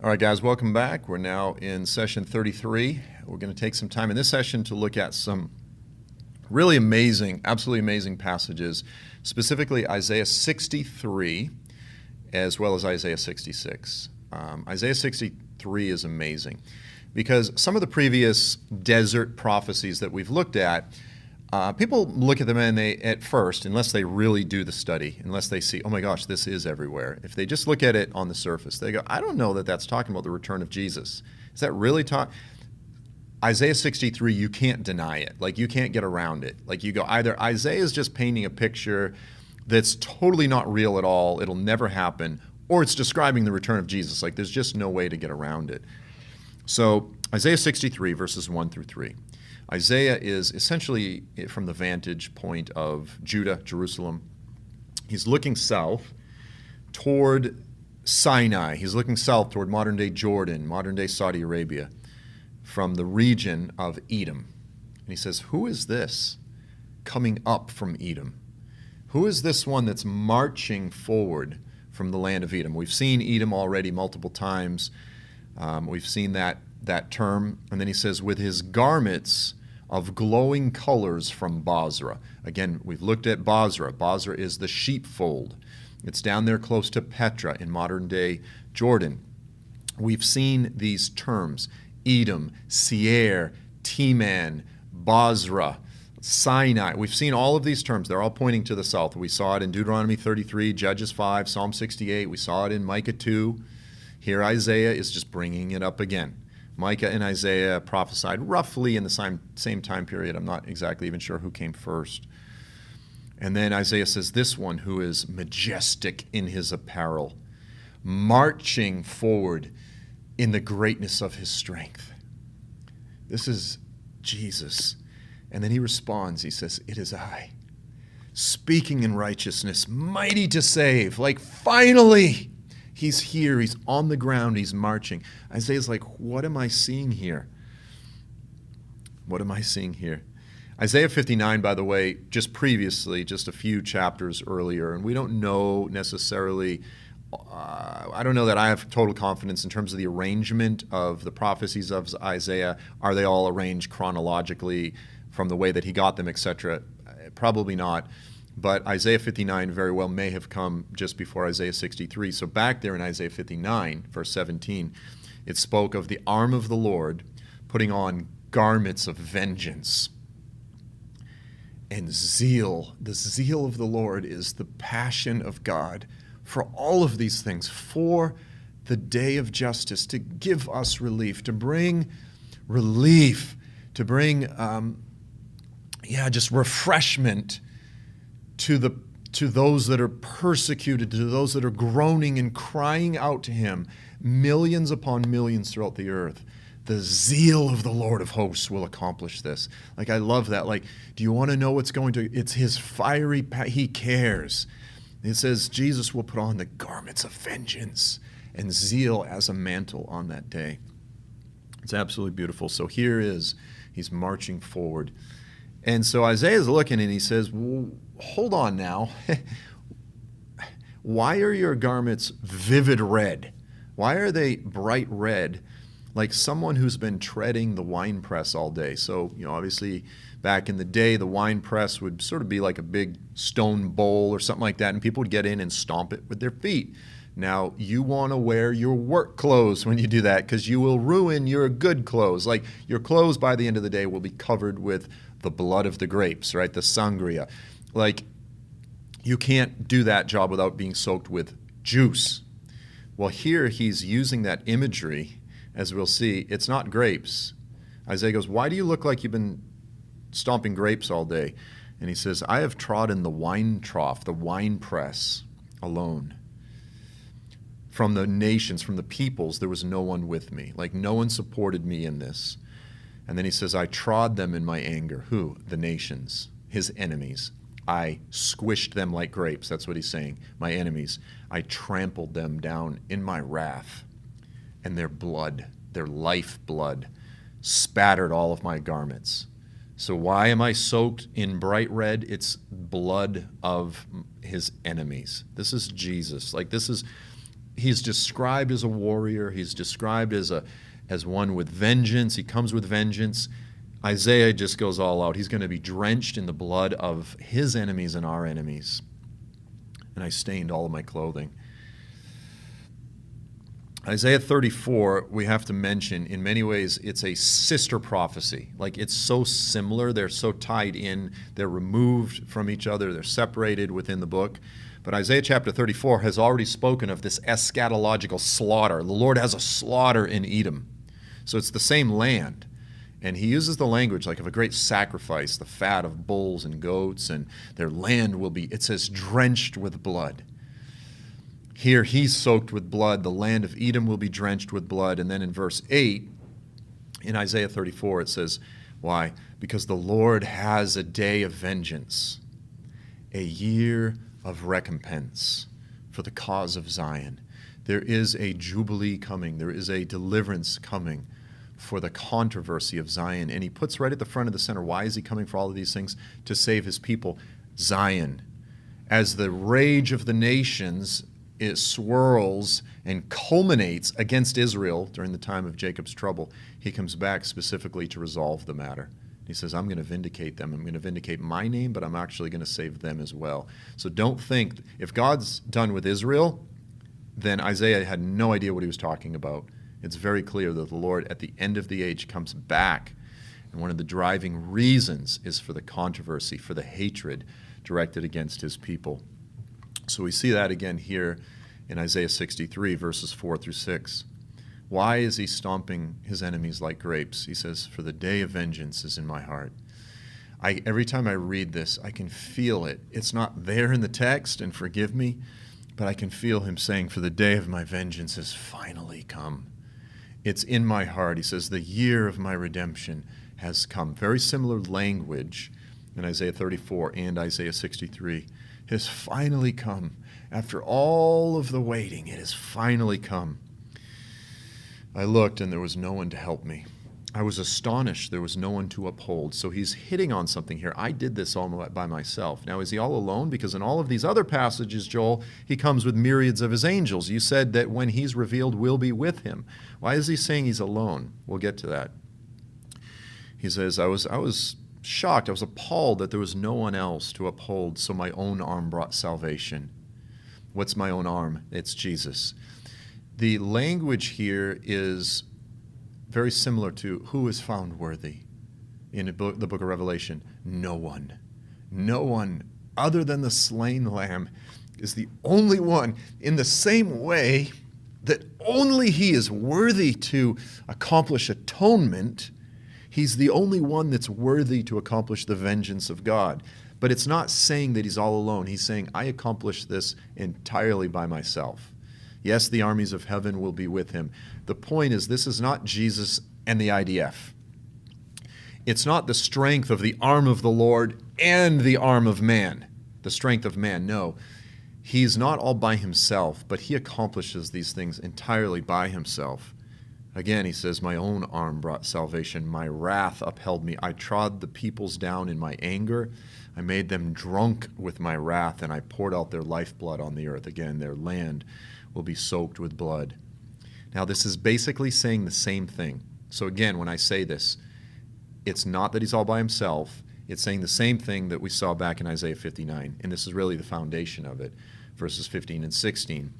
All right, guys, welcome back. We're now in session 33. We're going to take some time in this session to look at some really amazing, absolutely amazing passages, specifically Isaiah 63 as well as Isaiah 66. Isaiah 63 is amazing because some of the previous desert prophecies that we've looked at, people look at them and they, at first, unless they really do the study, unless they see, oh my gosh, this is everywhere. If they just look at it on the surface, they go, I don't know that that's talking about the return of Jesus. Is that really Isaiah 63, you can't deny it. Like, you can't get around it. Like, you go, either Isaiah is just painting a picture that's totally not real at all, it'll never happen, or it's describing the return of Jesus. Like, there's just no way to get around it. So, Isaiah 63, verses 1 through 3. Isaiah is essentially from the vantage point of Judah, Jerusalem. He's looking south toward Sinai. He's looking south toward modern-day Jordan, modern-day Saudi Arabia, from the region of Edom. And he says, who is this coming up from Edom? Who is this one that's marching forward from the land of Edom? We've seen Edom already multiple times. We've seen that term. And then he says, with his garments of glowing colors from Bozrah. Again, we've looked at Bozrah. Bozrah is the sheepfold. It's down there close to Petra in modern-day Jordan. We've seen these terms, Edom, Seir, Teman, Bozrah, Sinai. We've seen all of these terms. They're all pointing to the south. We saw it in Deuteronomy 33, Judges 5, Psalm 68. We saw it in Micah 2. Here Isaiah is just bringing it up again. Micah and Isaiah prophesied roughly in the same time period. I'm not exactly even sure who came first. And then Isaiah says, this one who is majestic in his apparel, marching forward in the greatness of his strength. This is Jesus. And then he responds, he says, it is I, speaking in righteousness, mighty to save. Like, finally, he's here, he's on the ground, he's marching. Isaiah's like, what am I seeing here? What am I seeing here? Isaiah 59, by the way, just previously, just a few chapters earlier, and we don't know necessarily, I don't know that I have total confidence in terms of the arrangement of the prophecies of Isaiah. Are they all arranged chronologically from the way that he got them, etc.? Probably not. But Isaiah 59 very well may have come just before Isaiah 63. So back there in Isaiah 59, verse 17, it spoke of the arm of the Lord putting on garments of vengeance and zeal. The zeal of the Lord is the passion of God for all of these things, for the day of justice, to give us relief, to bring relief, to bring, just refreshment to those that are persecuted, to those that are groaning and crying out to him, millions upon millions throughout the earth. The zeal of the Lord of hosts will accomplish this. Like, I love that. Like, do you want to know what's going to? It's his fiery, he cares. It says Jesus will put on the garments of vengeance and zeal as a mantle on that day. It's absolutely beautiful. So here he's marching forward. And so Isaiah's looking and he says, well, hold on now. Why are your garments vivid red? Why are they bright red, like someone who's been treading the winepress all day? So, obviously back in the day, the winepress would sort of be like a big stone bowl or something like that, and people would get in and stomp it with their feet. Now, you want to wear your work clothes when you do that, because you will ruin your good clothes. Like, your clothes by the end of the day will be covered with the blood of the grapes, right? The sangria. Like, you can't do that job without being soaked with juice. Well, here he's using that imagery, as we'll see. It's not grapes. Isaiah goes, why do you look like you've been stomping grapes all day? And he says, I have trodden the wine trough, the wine press, alone. From the nations, from the peoples, there was no one with me. Like, no one supported me in this. And then he says, I trod them in my anger. Who? The nations, his enemies. I squished them like grapes. That's what he's saying. My enemies. I trampled them down in my wrath. And their blood, their life blood, spattered all of my garments. So why am I soaked in bright red? It's blood of his enemies. This is Jesus. Like, this is He's described as a warrior. He's described as one with vengeance. He comes with vengeance. Isaiah just goes all out. He's going to be drenched in the blood of his enemies and our enemies. And I stained all of my clothing. Isaiah 34, we have to mention, in many ways, it's a sister prophecy. Like, it's so similar. They're so tied in. They're removed from each other. They're separated within the book. But Isaiah chapter 34 has already spoken of this eschatological slaughter. The Lord has a slaughter in Edom. So it's the same land. And he uses the language like of a great sacrifice, the fat of bulls and goats, and their land will be, it says, drenched with blood. Here he's soaked with blood. The land of Edom will be drenched with blood. And then in verse 8, in Isaiah 34, it says, why? Because the Lord has a day of vengeance, a year of recompense for the cause of Zion. There is a jubilee coming. There is a deliverance coming for the controversy of Zion. And he puts right at the front of the center, why is he coming for all of these things? To save his people, Zion. As the rage of the nations, it swirls and culminates against Israel during the time of Jacob's trouble, he comes back specifically to resolve the matter. He says, I'm going to vindicate them. I'm going to vindicate my name, but I'm actually going to save them as well. So don't think, if God's done with Israel, then Isaiah had no idea what he was talking about. It's very clear that the Lord at the end of the age comes back. And one of the driving reasons is for the controversy, for the hatred directed against his people. So we see that again here in Isaiah 63, verses 4 through 6. Why is he stomping his enemies like grapes? He says, for the day of vengeance is in my heart. Every time I read this, I can feel it. It's not there in the text, and forgive me, but I can feel him saying, for the day of my vengeance has finally come. It's in my heart. He says, the year of my redemption has come. Very similar language in Isaiah 34 and Isaiah 63. It has finally come. After all of the waiting, it has finally come. I looked, and there was no one to help me. I was astonished there was no one to uphold. So he's hitting on something here. I did this all by myself. Now, is he all alone? Because in all of these other passages, Joel, he comes with myriads of his angels. You said that when he's revealed, we'll be with him. Why is he saying he's alone? We'll get to that. He says, I was shocked. I was appalled that there was no one else to uphold, so my own arm brought salvation. What's my own arm? It's Jesus. The language here is very similar to who is found worthy in the book of Revelation. No one. No one other than the slain lamb is the only one, in the same way that only he is worthy to accomplish atonement. He's the only one that's worthy to accomplish the vengeance of God. But it's not saying that he's all alone. He's saying, I accomplished this entirely by myself. Yes, the armies of heaven will be with him. The point is, this is not Jesus and the IDF. It's not the strength of the arm of the Lord and the arm of man, the strength of man. No, he's not all by himself, but he accomplishes these things entirely by himself. Again, he says, my own arm brought salvation. My wrath upheld me. I trod the peoples down in my anger. I made them drunk with my wrath, and I poured out their lifeblood on the earth. Again, their land will be soaked with blood. Now, this is basically saying the same thing. So again, when I say this, it's not that he's all by himself. It's saying the same thing that we saw back in Isaiah 59, and this is really the foundation of it, verses 15 and 16.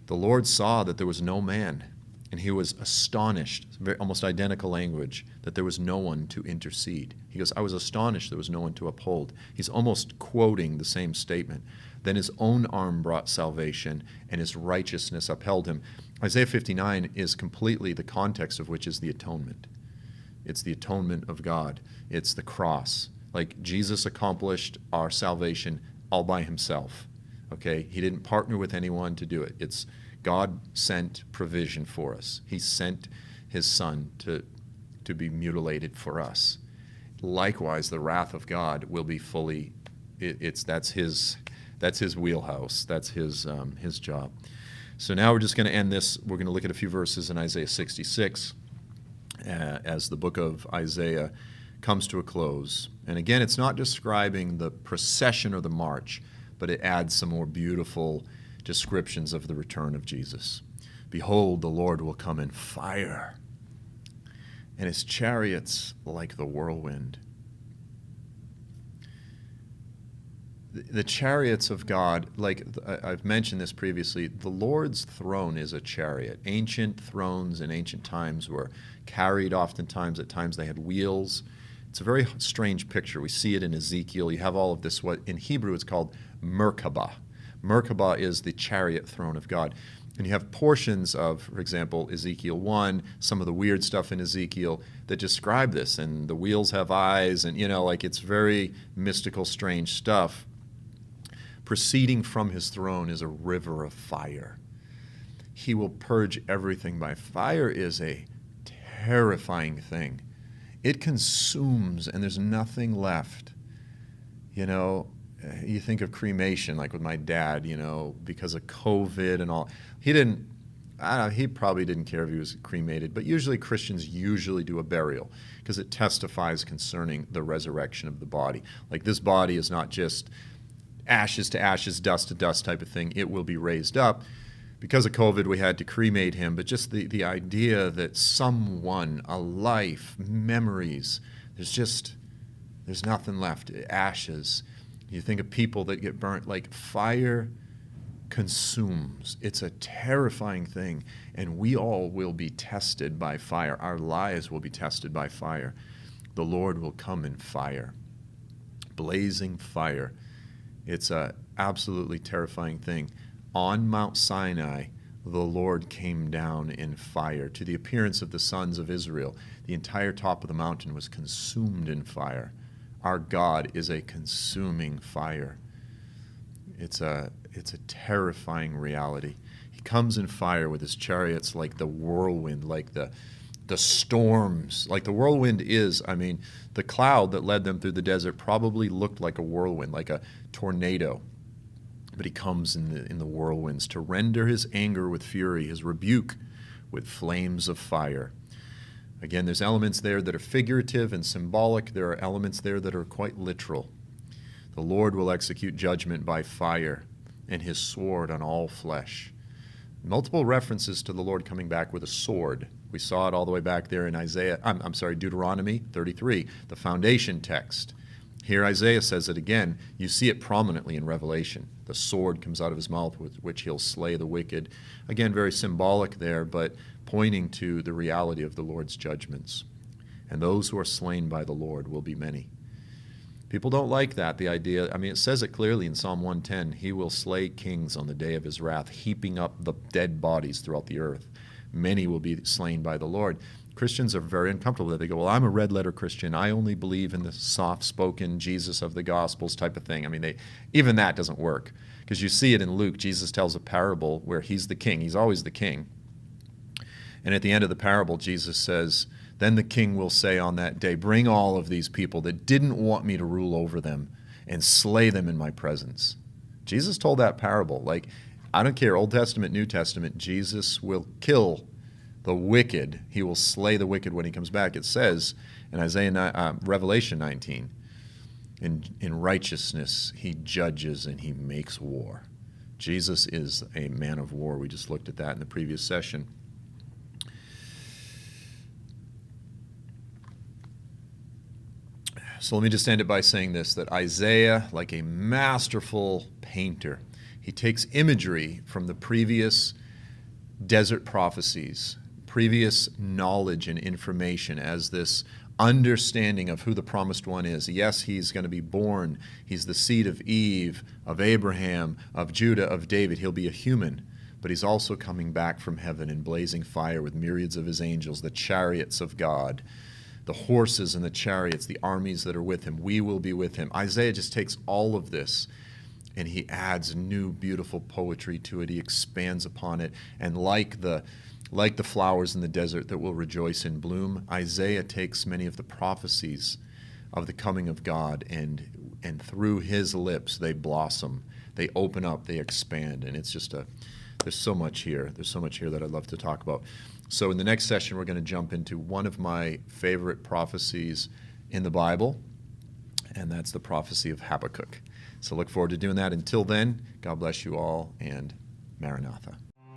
The Lord saw that there was no man, and he was astonished, almost identical language, that there was no one to intercede. He goes, I was astonished there was no one to uphold. He's almost quoting the same statement. Then his own arm brought salvation, and his righteousness upheld him. Isaiah 59 is completely the context of which is the atonement. It's the atonement of God. It's the cross. Like Jesus accomplished our salvation all by himself. Okay? He didn't partner with anyone to do it. It's God sent provision for us. He sent his son to be mutilated for us. Likewise, the wrath of God will be fully, that's his wheelhouse. That's his job. So now we're just going to end this. We're going to look at a few verses in Isaiah 66 as the book of Isaiah comes to a close. And again, it's not describing the procession or the march, but it adds some more beautiful descriptions of the return of Jesus. Behold, the Lord will come in fire, and his chariots like the whirlwind. The chariots of God, like I've mentioned this previously, the Lord's throne is a chariot. Ancient thrones in ancient times were carried oftentimes. At times they had wheels. It's a very strange picture. We see it in Ezekiel. You have all of this, what in Hebrew it's called Merkabah. Merkabah is the chariot throne of God. And you have portions of, for example, Ezekiel 1, some of the weird stuff in Ezekiel that describe this. And the wheels have eyes, and, like it's very mystical, strange stuff. Proceeding from his throne is a river of fire. He will purge everything by fire. Is a terrifying thing. It consumes, and there's nothing left. You think of cremation, like with my dad, because of COVID and all. He probably didn't care if he was cremated, but usually Christians do a burial because it testifies concerning the resurrection of the body. Like this body is not just ashes to ashes, dust to dust type of thing. It will be raised up. Because of COVID, we had to cremate him, but just the idea that someone, a life, memories, there's nothing left, ashes. You think of people that get burnt, like fire consumes. It's a terrifying thing, and we all will be tested by fire. Our lives will be tested by fire. The Lord will come in fire, blazing fire. It's a absolutely terrifying thing. On Mount Sinai, the Lord came down in fire. To the appearance of the sons of Israel, the entire top of the mountain was consumed in fire. Our God is a consuming fire. It's a terrifying reality. He comes in fire with his chariots like the whirlwind, like the storms. Like the whirlwind is, the cloud that led them through the desert probably looked like a whirlwind, like a tornado. But he comes in the whirlwinds to render his anger with fury, his rebuke with flames of fire. Again, there's elements there that are figurative and symbolic. There are elements there that are quite literal. The Lord will execute judgment by fire, and his sword on all flesh. Multiple references to the Lord coming back with a sword. We saw it all the way back there in Deuteronomy 33, the foundation text. Here Isaiah says it again. You see it prominently in Revelation. The sword comes out of his mouth with which he'll slay the wicked. Again, very symbolic there, but pointing to the reality of the Lord's judgments. And those who are slain by the Lord will be many. People don't like that, the idea. It says it clearly in Psalm 110. He will slay kings on the day of his wrath, heaping up the dead bodies throughout the earth. Many will be slain by the Lord. Christians are very uncomfortable with that. They go, well, I'm a red-letter Christian. I only believe in the soft-spoken Jesus of the Gospels type of thing. Even that doesn't work because you see it in Luke. Jesus tells a parable where he's the king. He's always the king. And at the end of the parable, Jesus says, then the king will say on that day, bring all of these people that didn't want me to rule over them and slay them in my presence. Jesus told that parable. I don't care, Old Testament, New Testament, Jesus will kill the wicked. He will slay the wicked when he comes back. It says in Revelation 19, in righteousness he judges and he makes war. Jesus is a man of war. We just looked at that in the previous session. So let me just end it by saying this, that Isaiah, like a masterful painter, he takes imagery from the previous desert prophecies, previous knowledge and information as this understanding of who the promised one is. Yes, he's going to be born. He's the seed of Eve, of Abraham, of Judah, of David. He'll be a human, but he's also coming back from heaven in blazing fire with myriads of his angels, the chariots of God, the horses and the chariots, the armies that are with him. We will be with him. Isaiah just takes all of this and he adds new beautiful poetry to it. He expands upon it. And like the flowers in the desert that will rejoice in bloom, Isaiah takes many of the prophecies of the coming of God, and through his lips they blossom, they open up, they expand, and it's just there's so much here. There's so much here that I'd love to talk about. So in the next session, we're going to jump into one of my favorite prophecies in the Bible, and that's the prophecy of Habakkuk. So look forward to doing that. Until then, God bless you all, and Maranatha.